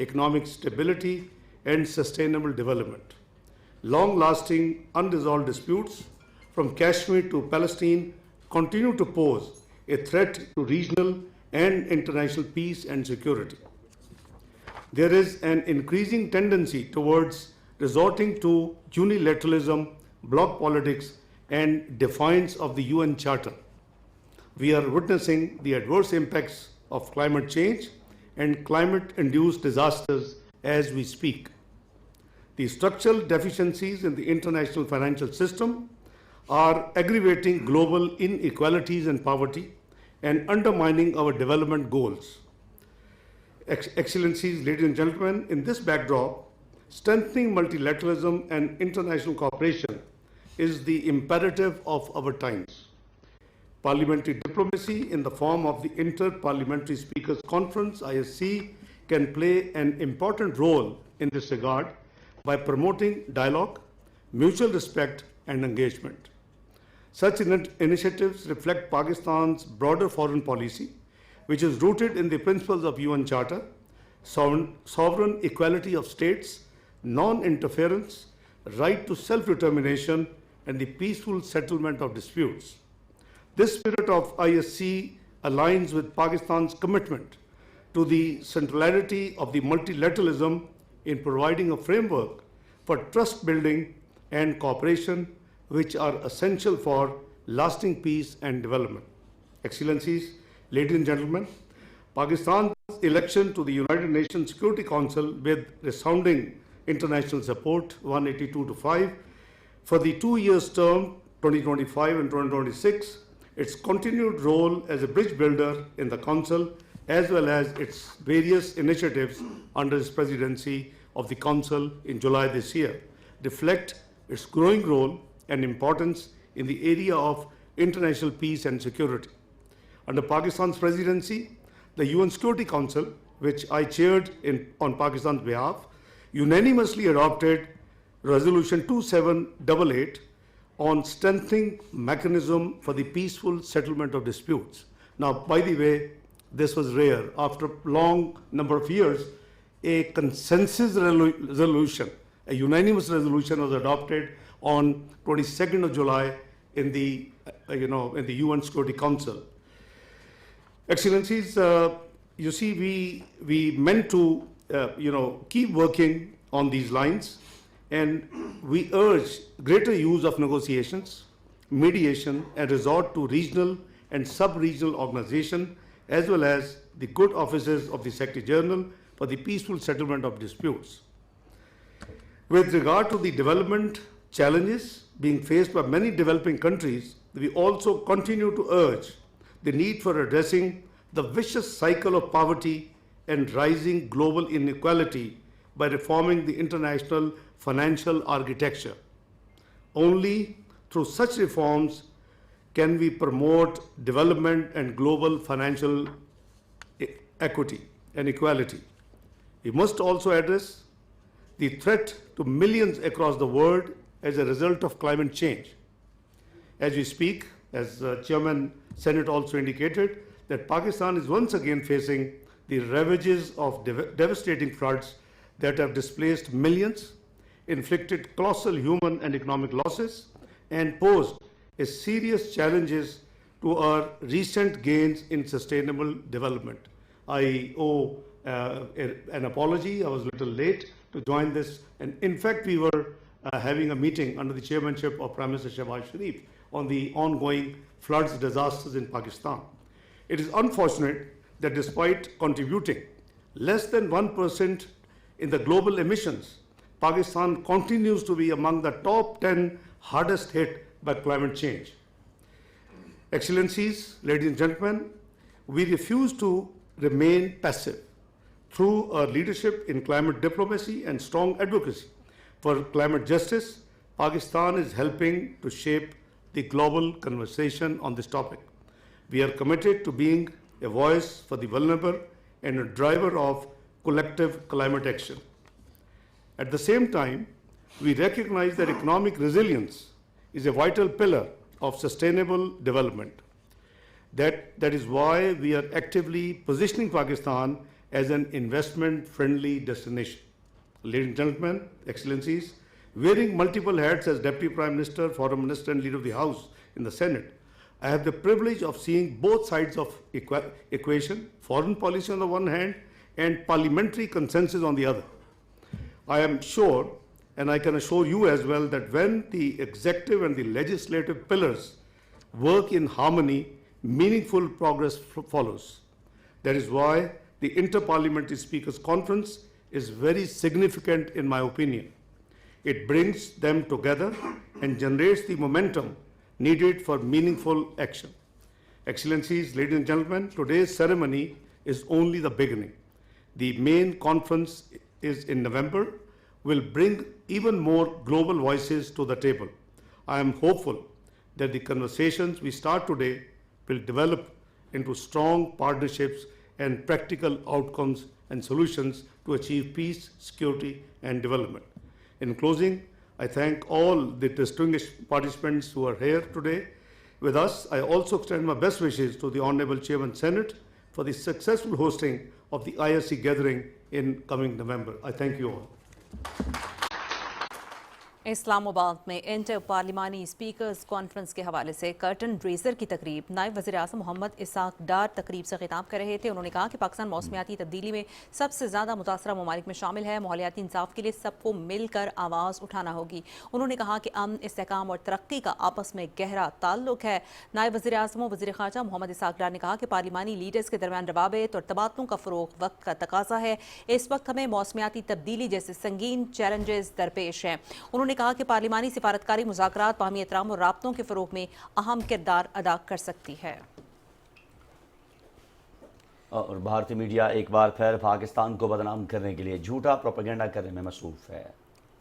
economic stability, and sustainable development. Long-lasting unresolved disputes from Kashmir to Palestine continue to pose a threat to regional and international peace and security. There is an increasing tendency towards resorting to unilateralism, bloc politics, and defiance of the UN Charter. We are witnessing the adverse impacts of climate change and climate-induced disasters as we speak. The structural deficiencies in the international financial system are aggravating global inequalities and poverty and undermining our development goals. Excellencies, ladies and gentlemen, in this backdrop, strengthening multilateralism and international cooperation is the imperative of our times. Parliamentary diplomacy in the form of the Inter-Parliamentary Speakers Conference, ISC, can play an important role in this regard by promoting dialogue, mutual respect, and engagement. Such initiatives reflect Pakistan's broader foreign policy, which is rooted in the principles of UN Charter, sovereign equality of states, non-interference, right to self-determination, and the peaceful settlement of disputes. This spirit of ISC aligns with Pakistan's commitment to the centrality of the multilateralism in providing a framework for trust building and cooperation, which are essential for lasting peace and development. Excellencies, ladies and gentlemen, Pakistan's election to the United Nations Security Council with resounding international support, 182 to 5, for the 2 years term, 2025 and 2026, its continued role as a bridge builder in the Council, as well as its various initiatives under its presidency of the Council in July this year, reflect its growing role and importance in the area of international peace and security. Under Pakistan's presidency, the UN Security Council, which I chaired on Pakistan's behalf, unanimously adopted Resolution 2788 on strengthening mechanism for the peaceful settlement of disputes. Now, by the way, this was rare. After a long number of years, a consensus resolution, a unanimous resolution was adopted on 22nd of July in the UN Security Council. Excellencies, you see, we meant to keep working on these lines, and we urge greater use of negotiations, mediation, and resort to regional and sub-regional organization, as well as the good offices of the Secretary General for the peaceful settlement of disputes. With regard to the development challenges being faced by many developing countries, we also continue to urge the need for addressing the vicious cycle of poverty and rising global inequality by reforming the international financial architecture. Only through such reforms can we promote development and global financial equity and equality. We must also address the threat to millions across the world as a result of climate change. As we speak, as Chairman Senate also indicated, that Pakistan is once again facing the ravages of devastating floods that have displaced millions, inflicted colossal human and economic losses, and posed a serious challenges to our recent gains in sustainable development. I owe an apology. I was a little late to join this, and in fact we were having a meeting under the chairmanship of Prime Minister Shehbaz Sharif on the ongoing floods disasters in Pakistan. It is unfortunate that despite contributing less than 1% in the global emissions, Pakistan continues to be among the top 10 hardest hit by climate change. Excellencies, ladies and gentlemen, we refuse to remain passive. Through our leadership in climate diplomacy and strong advocacy for climate justice, Pakistan is helping to shape the global conversation on this topic. We are committed to being a voice for the vulnerable and a driver of collective climate action. At the same time, we recognize that economic resilience is a vital pillar of sustainable development. That is why we are actively positioning Pakistan as an investment-friendly destination. Ladies and gentlemen, Excellencies, wearing multiple hats as Deputy Prime Minister, Foreign Minister, and Leader of the House in the Senate, I have the privilege of seeing both sides of equation, foreign policy on the one hand and parliamentary consensus on the other. I am sure, and I can assure you as well, that when the executive and the legislative pillars work in harmony, meaningful progress follows. That is why the Inter-Parliamentary Speakers Conference is very significant in my opinion. It brings them together and generates the momentum needed for meaningful action. Excellencies, ladies and gentlemen, today's ceremony is only the beginning. The main conference is in November, will bring even more global voices to the table. I am hopeful that the conversations we start today will develop into strong partnerships and practical outcomes and solutions to achieve peace, security, and development. In closing, I thank all the distinguished participants who are here today with us. I also extend my best wishes to the Honorable Chairman Senate for the successful hosting of the ISC gathering in coming November. I thank you all. Islamabad में inter पार्लिमानी speakers conference के हवाले से curtain raiser की तकरीब नायब वज़ीर आज़म Mohammad Isaac डार तकरीब से खिताब कर रहे थे। उन्होंने कहा कि पाकिस्तान मौसमियाती तब्दीली में सबसे ज़्यादा मुतासरा ममालिक में शामिल है। माहौलियाती इंसाफ के लिए सबको मिलकर आवाज़ उठाना होगी। उन्होंने कहा कि अमन, इस्तेहकाम और तरक्की का आपस में गहरा ताल्लुक है। नायब वज़ीर आज़म और वज़ीर ख़ारजा मोहम्मद इसाक डार ने कहा कि पार्लिमानी लीडर्स के दरमियान रवाबित और तबादलों का फ़रोग़ वक्त का तकाज़ा है। इस वक्त हमें मौसमियाती तब्दीली जैसे संगीन चैलेंजेस दरपेश हैं। उन्होंने कहा कि पार्लिमानी सिफारतकारी मुज़ाकरात बाहमी एहतराम और राब्तों के फ़रोग़ में अहम किरदार अदा कर सकती है। और भारतीय मीडिया एक बार फिर पाकिस्तान को बदनाम करने के लिए झूठा प्रोपेगेंडा करने में मसरूफ़ है।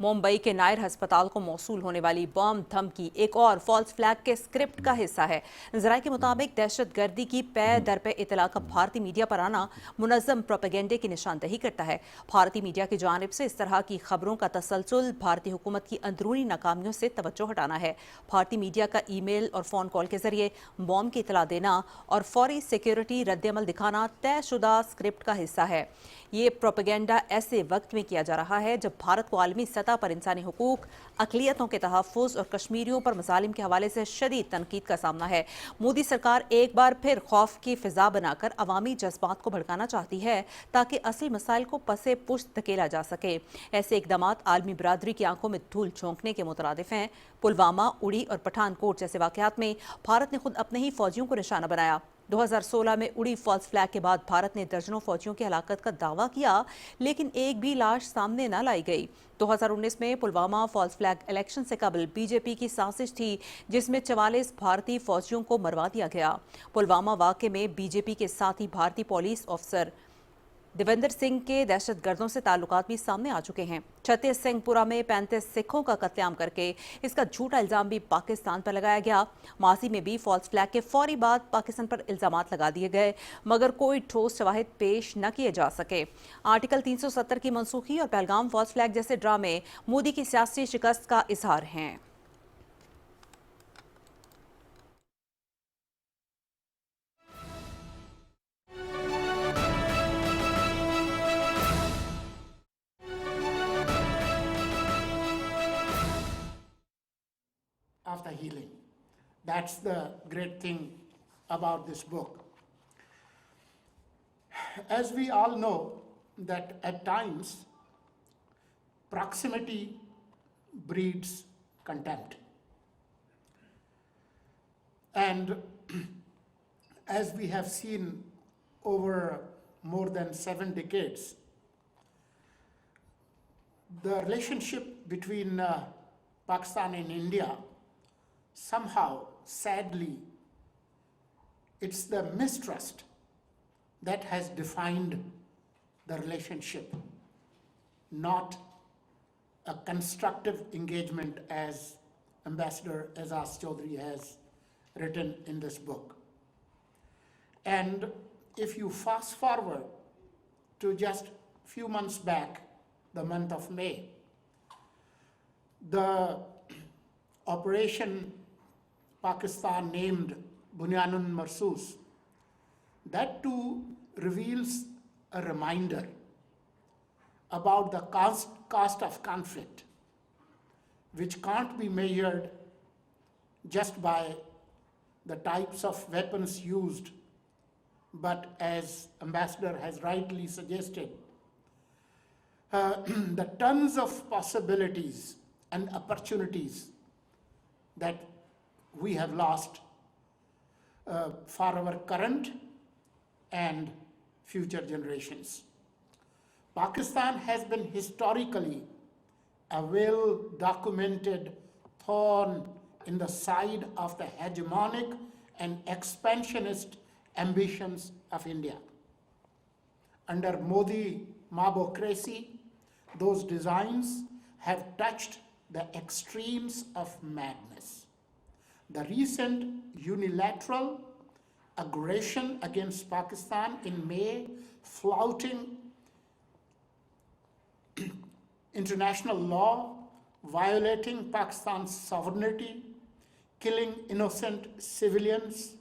मुंबई के नायर अस्पताल को मौसूल होने वाली बम धमकी एक और फॉल्स फ्लैग के स्क्रिप्ट का हिस्सा है। जराये के मुताबिक दहशतगर्दी की पै दर पे इतला का भारतीय मीडिया पर आना मुनज़्ज़म प्रोपेगेंडे की निशानदही करता है। भारतीय मीडिया की जानिब से इस तरह की खबरों का तसलसल भारतीय हुकूमत की अंदरूनी नाकामियों से तवज्जो हटाना है। भारतीय मीडिया का ईमेल और फ़ोन कॉल के जरिए बम की इतला देना और फौरी सिक्योरिटी रद्दअमल दिखाना तयशुदा स्क्रिप्ट का हिस्सा है। ये प्रोपेगेंडा ऐसे वक्त में किया जा रहा है जब भारत को आलमी सतह पर इंसानी हुकूक, अक़लियतों के तहफ़्फ़ुज़ और कश्मीरियों पर मज़ालिम के हवाले से शदीद तनकीद का सामना है। मोदी सरकार एक बार फिर खौफ की फ़िज़ा बनाकर अवामी जज्बात को भड़काना चाहती है ताकि असली मसाइल को पसे पुश्त धकेला जा सके। ऐसे इक़दामात आलमी बरादरी की आंखों में धूल झोंकने के मुतरादिफ हैं। पुलवामा, उड़ी और पठानकोट जैसे वाक़यात में भारत ने खुद अपने ही फौजियों को निशाना बनाया। 2016 में उड़ी फॉल्स फ्लैग के बाद भारत ने दर्जनों फौजियों की हलाकत का दावा किया, लेकिन एक भी लाश सामने न लाई गई। 2019 में पुलवामा फॉल्स फ्लैग इलेक्शन से कबल बीजेपी की साजिश थी जिसमें 44 भारतीय फौजियों को मरवा दिया गया। पुलवामा वाक़े में बीजेपी के साथ ही भारतीय पुलिस ऑफिसर देवेंद्र सिंह के दहशतगर्दों से ताल्लुकात भी सामने आ चुके हैं। छत्तीस सिंहपुरा में 35 सिखों का कत्लेआम करके इसका झूठा इल्जाम भी पाकिस्तान पर लगाया गया। माजी में भी फॉल्स फ्लैग के फौरी बाद पाकिस्तान पर इल्जामात लगा दिए गए, मगर कोई ठोस शवाहिद पेश न किए जा सके। आर्टिकल 370 की मनसूखी और पहलगाम फॉल्स फ्लैग जैसे ड्रामे मोदी की सियासी शिकस्त का इजहार हैं। of the healing. That's the great thing about this book. As we all know, that at times proximity breeds contempt. And as we have seen over more than 7 decades, the relationship between Pakistan and India, somehow, sadly, it's the mistrust that has defined the relationship, not a constructive engagement as Ambassador Azaz Chaudhry has written in this book. And if you fast forward to just few months back, the month of May, the operation Pakistan named Bunyanun Marsus, that too reveals a reminder about the cost of conflict, which can't be measured just by the types of weapons used, but as Ambassador has rightly suggested, the tons of possibilities and opportunities that we have lost for our current and future generations. Pakistan has been historically a well-documented thorn in the side of the hegemonic and expansionist ambitions of India. Under Modi mobocracy, those designs have touched the extremes of madness. The recent unilateral aggression against Pakistan in May, flouting international law, violating Pakistan's sovereignty, killing innocent civilians,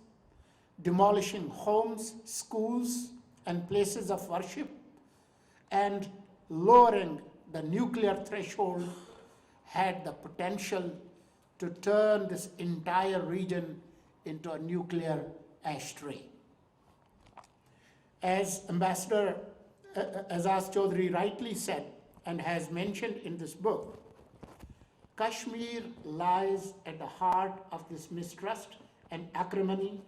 demolishing homes, schools, and places of worship, and lowering the nuclear threshold had the potential to turn this entire region into a nuclear ashtray. As Ambassador Azaz Chaudhry rightly said and has mentioned in this book, Kashmir lies at the heart of this mistrust and acrimony,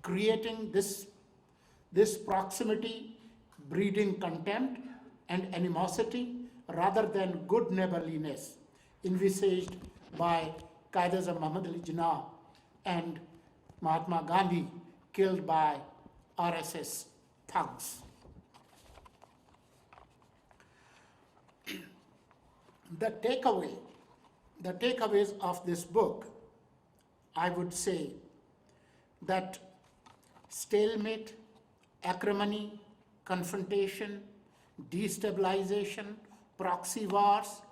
creating this proximity, breeding contempt and animosity rather than good neighborliness envisaged by Qaid-e-Azam Muhammad Ali Jinnah and Mahatma Gandhi, killed by RSS thugs. the takeaways of this book, I would say that stalemate, acrimony, confrontation, destabilization, proxy wars,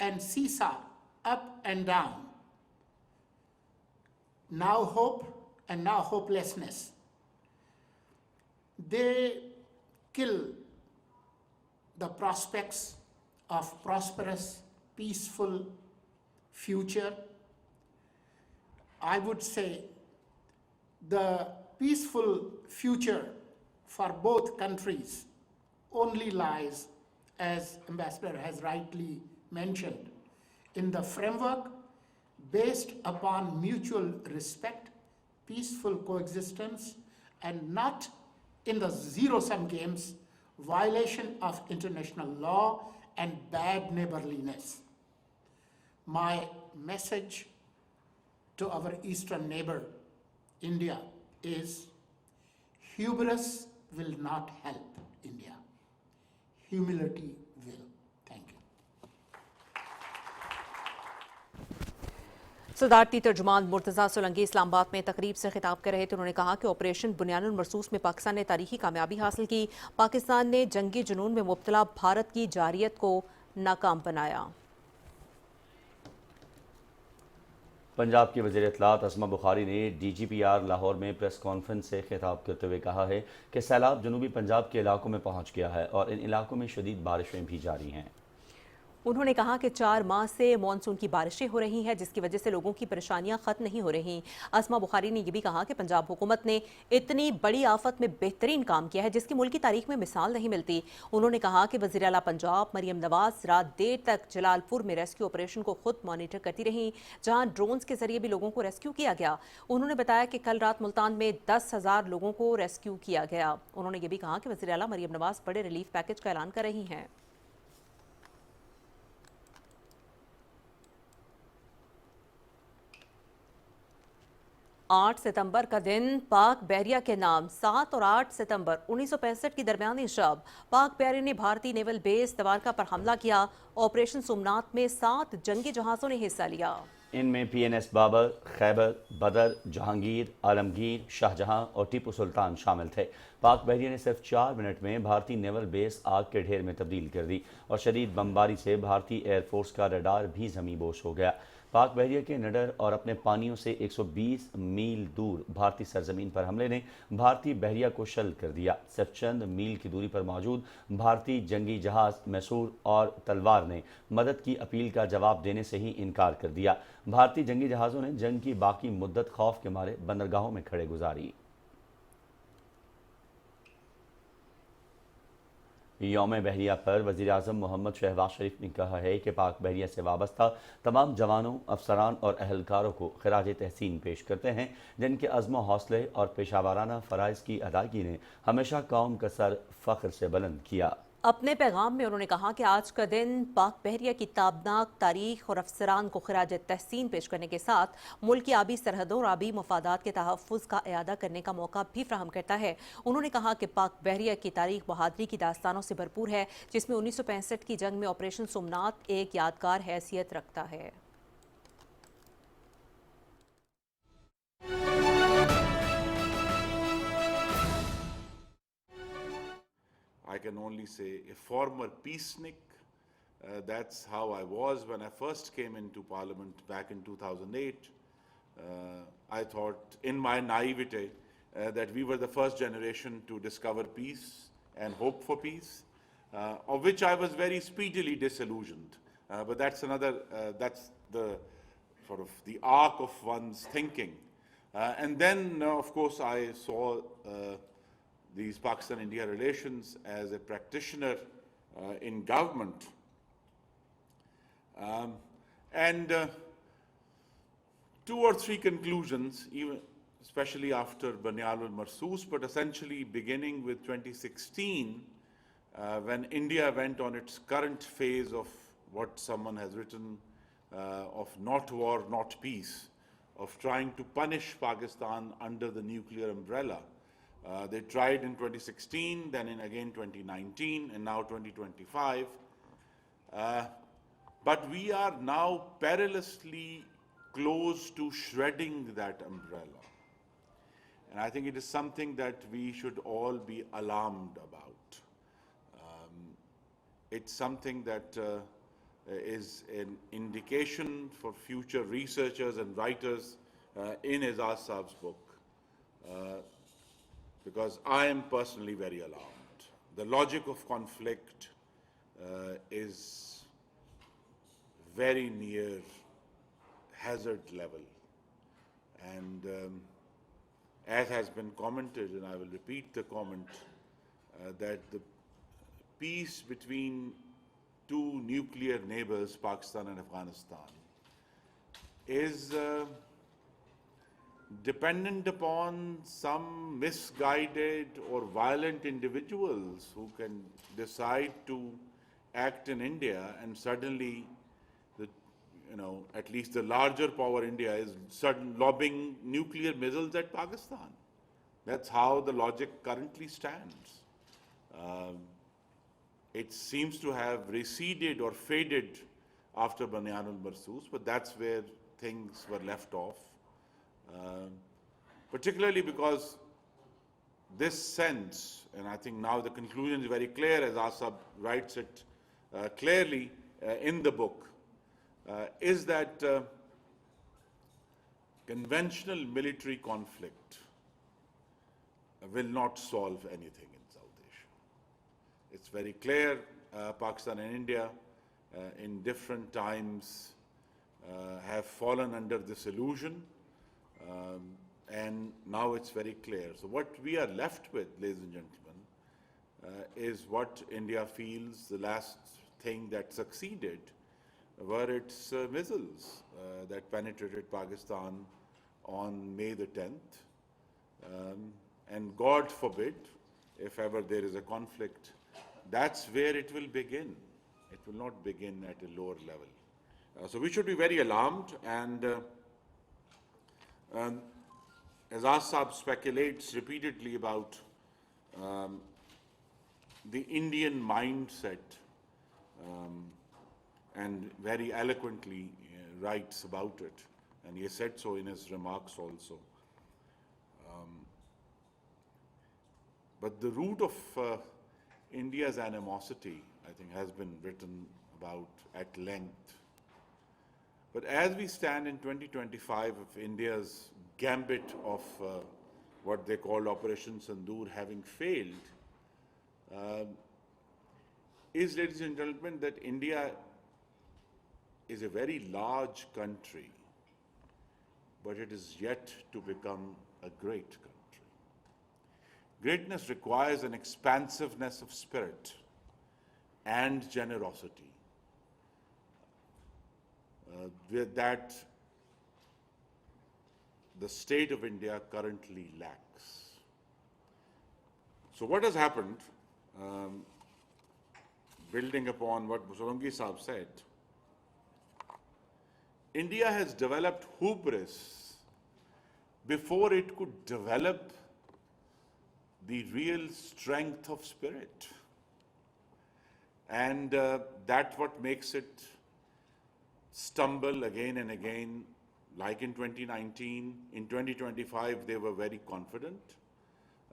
and seesaw, up and down, now hope and now hopelessness, they kill the prospects of prosperous, peaceful future. I would say the peaceful future for both countries only lies, as Ambassador has rightly mentioned, in the framework based upon mutual respect, peaceful coexistence, and not in the zero-sum games, violation of international law, and bad neighborliness. My message to our eastern neighbor, India, is hubris will not help India. Humility will. Thank you. सदारती तर्जुमान Murtaza Solanki Islamabad में तकरीब से खिताब कर रहे थे। उन्होंने कहा कि ऑपरेशन बुनियानुल मरसूस में पाकिस्तान ने तारीखी कामयाबी हासिल की। पाकिस्तान ने जंगी जुनून में मुब्तला भारत की जारियत को नाकाम बनाया। पंजाब की वज़ीर इत्तलात असमा बुखारी ने DGPR लाहौर में प्रेस कॉन्फ्रेंस से खिताब करते हुए कहा है कि सैलाब जनूबी पंजाब के इलाकों में पहुंच गया है और इन इलाकों में शदीद बारिशें भी जारी हैं। उन्होंने कहा कि 4 माह से मानसून की बारिशें हो रही हैं, जिसकी वजह से लोगों की परेशानियां खत्म नहीं हो रही। असमा बुखारी ने यह भी कहा कि पंजाब हुकूमत ने इतनी बड़ी आफत में बेहतरीन काम किया है जिसकी मुल्क की तारीख में मिसाल नहीं मिलती। उन्होंने कहा कि वज़ीर आला पंजाब मरियम नवाज रात देर तक जलालपुर में रेस्क्यू ऑपरेशन को खुद मॉनिटर करती रहीं, जहां ड्रोन्स के जरिए भी लोगों को रेस्क्यू किया गया। उन्होंने बताया कि कल रात मुल्तान में 10,000 लोगों को रेस्क्यू किया गया। उन्होंने ये भी कहा कि वज़ीर आला मरियम नवाज बड़े रिलीफ पैकेज का ऐलान कर रही हैं। 8 सितंबर का दिन पाक बहरिया के नाम। 7 और 8 सितंबर 1965 की दरमियानी शब पाक बहरिया ने भारतीय नेवल बेस दवारका पर हमला किया। ऑपरेशन सोमनाथ में 7 जंगी जहाज़ों ने हिस्सा लिया। इनमें PNS बाबर, खैबर, बदर, जहांगीर, आलमगीर, शाहजहां और टीपू सुल्तान शामिल थे। पाक बहरिया ने सिर्फ 4 मिनट में भारतीय नेवल बेस आग के ढेर में तब्दील कर दी और शदीद बमबारी से भारतीय एयरफोर्स का रडार भी ज़मींबोश हो गया। पाक बहरिया के निडर और अपने पानियों से 120 मील दूर भारतीय सरजमीन पर हमले ने भारतीय बहरिया को शल कर दिया। सिर्फ चंद मील की दूरी पर मौजूद भारतीय जंगी जहाज़ मैसूर और तलवार ने मदद की अपील का जवाब देने से ही इनकार कर दिया। भारतीय जंगी जहाज़ों ने जंग की बाकी मुद्दत खौफ के मारे बंदरगाहों में खड़े गुजारी। यौम बहरिया पर वज़ीर-ए-आज़म मोहम्मद शहबाज शरीफ ने कहा है कि पाक बहरिया से वाबस्ता तमाम जवानों, अफसरान और अहलकारों को खिराज तहसीन पेश करते हैं, जिनके अज़्म हौसले और पेशावराना फ़राइज़ की अदायगी ने हमेशा कौम का सर फ़ख्र से बुलंद किया। अपने पैगाम में उन्होंने कहा कि आज का दिन पाक बहरिया की ताबनाक तारीख और अफसरान को खिराज तहसीन पेश करने के साथ मुल्क की आबी सरहदों और आबी मफादात के तहफ़्फ़ुज़ का इयादा करने का मौका भी फ्राहम करता है। उन्होंने कहा कि पाक बहरिया की तारीख बहादुरी की दास्तानों से भरपूर है, जिसमें 1965 की जंग में ऑपरेशन सोमनाथ एक यादगार हैसियत रखता है। I can only say a former peacenik. That's how I was when I first came into Parliament back in 2008. I thought in my naivete that we were the first generation to discover peace and hope for peace, of which I was very speedily disillusioned. But that's that's the sort of the arc of one's thinking. And then, of course, I saw these Pakistan-India relations as a practitioner in government. And 2 or 3 conclusions, even especially after Bunyal al-Marsoos, but essentially beginning with 2016, when India went on its current phase of what someone has written of not war, not peace, of trying to punish Pakistan under the nuclear umbrella. They tried in 2016, then in again 2019, and now 2025. But we are now perilously close to shredding that umbrella. And I think it is something that we should all be alarmed about. It's something that is an indication for future researchers and writers in Azaz Saab's book, because I am personally very alarmed. The logic of conflict is very near hazard level. And as has been commented, and I will repeat the comment, that the peace between two nuclear neighbors, Pakistan and Afghanistan, is dependent upon some misguided or violent individuals who can decide to act in India, and suddenly at least the larger power India is lobbing nuclear missiles at Pakistan. That's how the logic currently stands. It seems to have receded or faded after Banyan al-Marsus, but that's where things were left off. Particularly because this sense, and I think now the conclusion is very clear as Asab writes it clearly in the book, is that conventional military conflict will not solve anything in South Asia. It's very clear, Pakistan and India in different times have fallen under this illusion, and now it's very clear. So what we are left with, ladies and gentlemen, is what India feels the last thing that succeeded were its missiles that penetrated Pakistan on May the 10th. And God forbid, if ever there is a conflict, that's where it will begin. It will not begin at a lower level. So we should be very alarmed, and as Asab speculates repeatedly about the Indian mindset, and very eloquently writes about it, and he said so in his remarks also. But the root of India's animosity, I think, has been written about at length. But as we stand in 2025 of India's gambit of what they called Operation Sindoor having failed, is, ladies and gentlemen, that India is a very large country, but it is yet to become a great country. Greatness requires an expansiveness of spirit and generosity that the state of India currently lacks. So what has happened, building upon what Solanki Saab said, India has developed hubris before it could develop the real strength of spirit. And that's what makes it stumble again and again, like in 2019. In 2025, they were very confident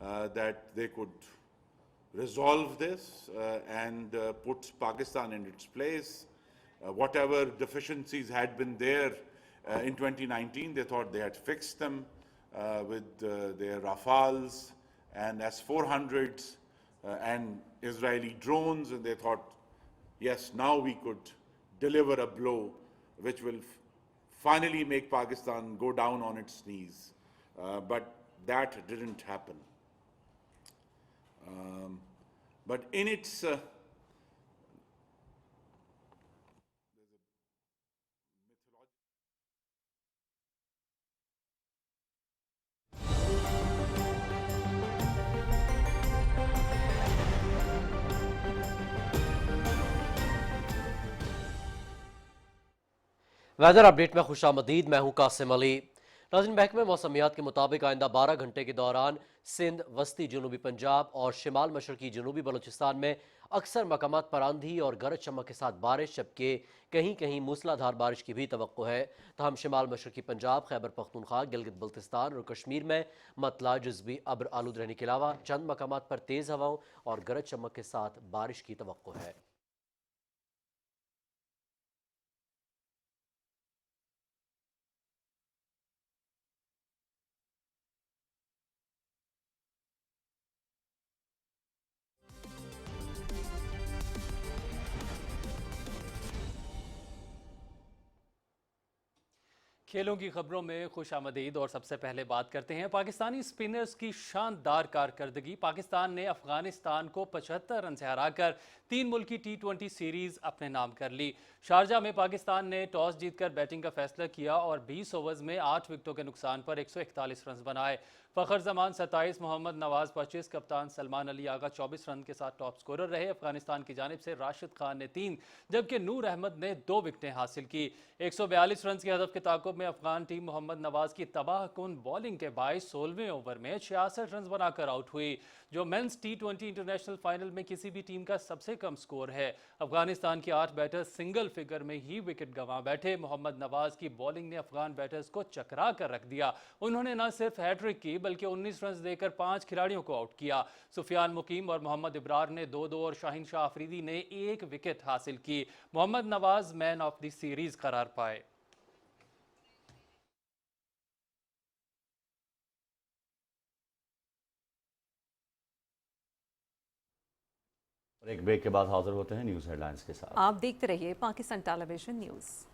that they could resolve this and put Pakistan in its place. Whatever deficiencies had been there in 2019, they thought they had fixed them with their Rafales and S-400s and Israeli drones, and they thought, yes, now we could deliver a blow which will finally make Pakistan go down on its knees. But that didn't happen. But in its weather update में खुशामदीद। मैं हूं कासिम अली। नाज़रीन, महकमे मौसमियात के मुताबिक आइंदा 12 घंटे के दौरान सिंध, वस्ती जनूबी पंजाब और शिमाल मशरकी जनूबी बलूचिस्तान में अक्सर मकामात पर आंधी और गरज चमक के साथ बारिश, जबकि कहीं कहीं मूसलाधार बारिश की भी तवक्को है। तहम शिमाल मशरकी पंजाब, खैबर पख्तूनख्वा, गिलगित बल्तिस्तान और कश्मीर में मतला जुज़वी अब्र आलूद रहने के अलावा चंद मकामात पर तेज़ हवाओं और गरज चमक के साथ बारिश की तवक्को है। खेलों की खबरों में खुश आमदीद और सबसे पहले बात करते हैं पाकिस्तानी स्पिनर्स की शानदार कारकर्दगी। पाकिस्तान ने अफगानिस्तान को 75 रन से हराकर 3 मुल्की T20 सीरीज अपने नाम कर ली। शारजा में पाकिस्तान ने टॉस जीतकर बैटिंग का फैसला किया और 20 ओवर्स में 8 विकेटों के नुकसान पर 141 रन बनाए। फखर जमान 27, मोहम्मद नवाज 25, कप्तान सलमान अली आगा 24 रन के साथ टॉप स्कोरर रहे। अफगानिस्तान की जानिब से राशिद खान ने 3 जबकि नूर अहमद ने 2 विकेटें हासिल की। 142 रन की हदफ के ताकुब में अफगान टीम मोहम्मद नवाज की तबाहकुन बॉलिंग के बायस 16वें ओवर में 66 रन बनाकर आउट हुई, जो मेंस T20 इंटरनेशनल फाइनल में किसी भी टीम का सबसे कम स्कोर है। अफगानिस्तान के 8 बैटर्स सिंगल फिगर में ही विकेट गंवा बैठे। मोहम्मद नवाज की बॉलिंग ने अफगान बैटर्स को चकरा कर रख दिया। उन्होंने न सिर्फ हैट्रिक की बल्कि 19 रन देकर 5 खिलाड़ियों को आउट किया। सुफियान मुकीम और मोहम्मद इब्रार ने 2-2 और शाहीन शाह अफरीदी ने 1 विकेट हासिल की। Mohammad Nawaz man of the series करार पाए। और एक ब्रेक के बाद हाजिर होते हैं न्यूज़ हेडलाइंस के साथ। आप देखते रहिए पाकिस्तान टेलीविजन न्यूज़।